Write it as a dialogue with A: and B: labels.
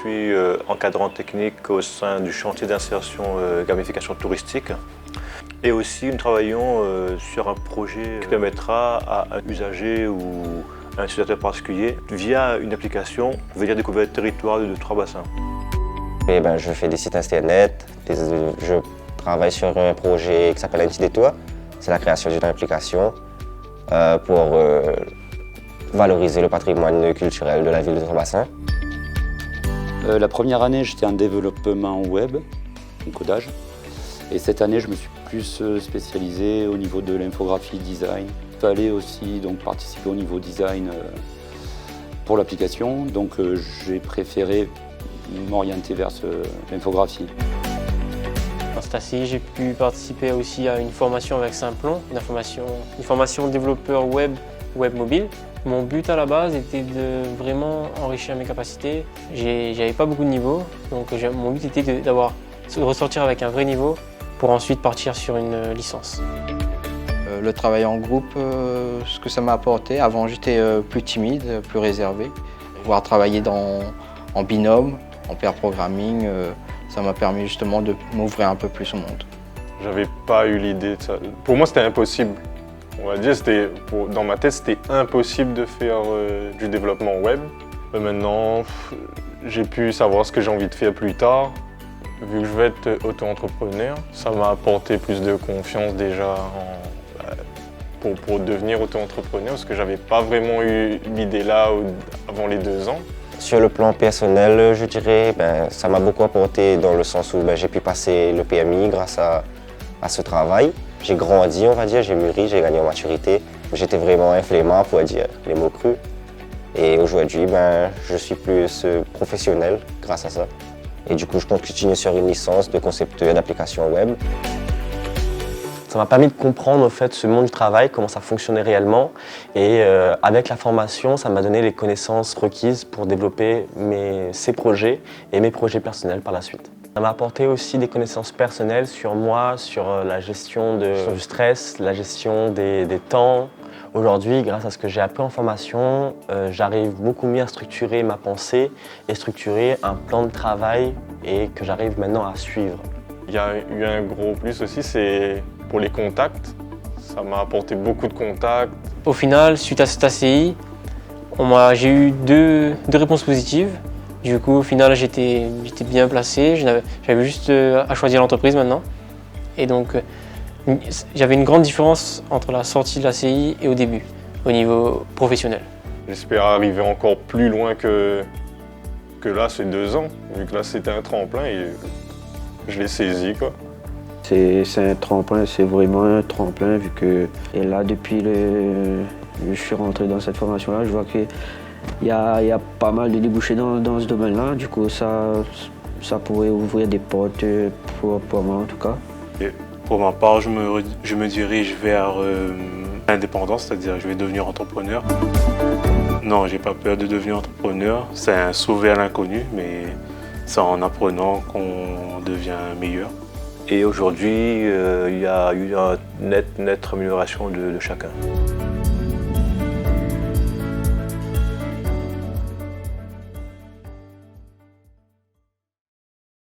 A: suis encadrant technique au sein du chantier d'insertion gamification touristique. Et aussi, nous travaillons sur un projet qui permettra à un usager ou un utilisateur particulier, via une application, venir découvrir le territoire de 3 bassins.
B: Je fais des sites internet, je travaille sur un projet qui s'appelle Un petit détour. C'est la création d'une application pour valoriser le patrimoine culturel de la ville de Trois-Bassins.
C: La première année, j'étais en développement web, en codage. Et cette année, je me suis plus spécialisé au niveau de l'infographie design. Il fallait aussi donc, participer au niveau design pour l'application. Donc j'ai préféré m'orienter vers l'infographie.
D: Dans cette ACI, j'ai pu participer aussi à une formation avec Simplon, une formation développeur web mobile. Mon but à la base était de vraiment enrichir mes capacités. J'avais pas beaucoup de niveaux, donc mon but était de ressortir avec un vrai niveau pour ensuite partir sur une licence.
E: Le travail en groupe, ce que ça m'a apporté, avant j'étais plus timide, plus réservé. Pouvoir travailler en binôme, en pair programming, ça m'a permis justement de m'ouvrir un peu plus au monde.
F: J'avais pas eu l'idée de ça. Pour moi, c'était impossible. On va dire, dans ma tête, c'était impossible de faire du développement web. Mais maintenant, j'ai pu savoir ce que j'ai envie de faire plus tard. Vu que je vais être auto-entrepreneur, ça m'a apporté plus de confiance déjà pour devenir auto-entrepreneur, parce que j'avais pas vraiment eu l'idée là avant les 2 ans.
B: Sur le plan personnel, je dirais, ça m'a beaucoup apporté dans le sens où j'ai pu passer le PMI grâce à ce travail. J'ai grandi, on va dire, j'ai mûri, j'ai gagné en maturité. J'étais vraiment un flemmard, pour dire les mots crus. Et aujourd'hui, je suis plus professionnel grâce à ça. Et du coup, je compte continuer sur une licence de concepteur d'applications web. Ça m'a permis de comprendre en fait, ce monde du travail, comment ça fonctionnait réellement. Et avec la formation, ça m'a donné les connaissances requises pour développer ces projets et mes projets personnels par la suite. Ça m'a apporté aussi des connaissances personnelles sur moi, sur la gestion du stress, la gestion des temps. Aujourd'hui, grâce à ce que j'ai appris en formation, j'arrive beaucoup mieux à structurer ma pensée et structurer un plan de travail et que j'arrive maintenant à suivre.
F: Il y a eu un gros plus aussi, c'est pour les contacts. Ça m'a apporté beaucoup de contacts.
D: Au final, suite à cette ACI, j'ai eu deux réponses positives. Du coup, au final, j'étais bien placé. J'avais juste à choisir l'entreprise maintenant. Et donc, j'avais une grande différence entre la sortie de l'ACI et au début, au niveau professionnel.
F: J'espère arriver encore plus loin que là, ces 2 ans. Vu que là, c'était un tremplin et je l'ai saisi, quoi.
G: C'est un tremplin, c'est vraiment un tremplin vu que et là depuis je suis rentré dans cette formation-là, je vois qu'il y a pas mal de débouchés dans ce domaine-là. Du coup, ça pourrait ouvrir des portes pour moi en tout cas.
H: Et pour ma part, je me dirige vers l'indépendance, c'est-à-dire je vais devenir entrepreneur. Non, j'ai pas peur de devenir entrepreneur. C'est un sauver à l'inconnu, mais c'est en apprenant qu'on devient meilleur.
A: Et aujourd'hui, il y a eu une nette amélioration de chacun.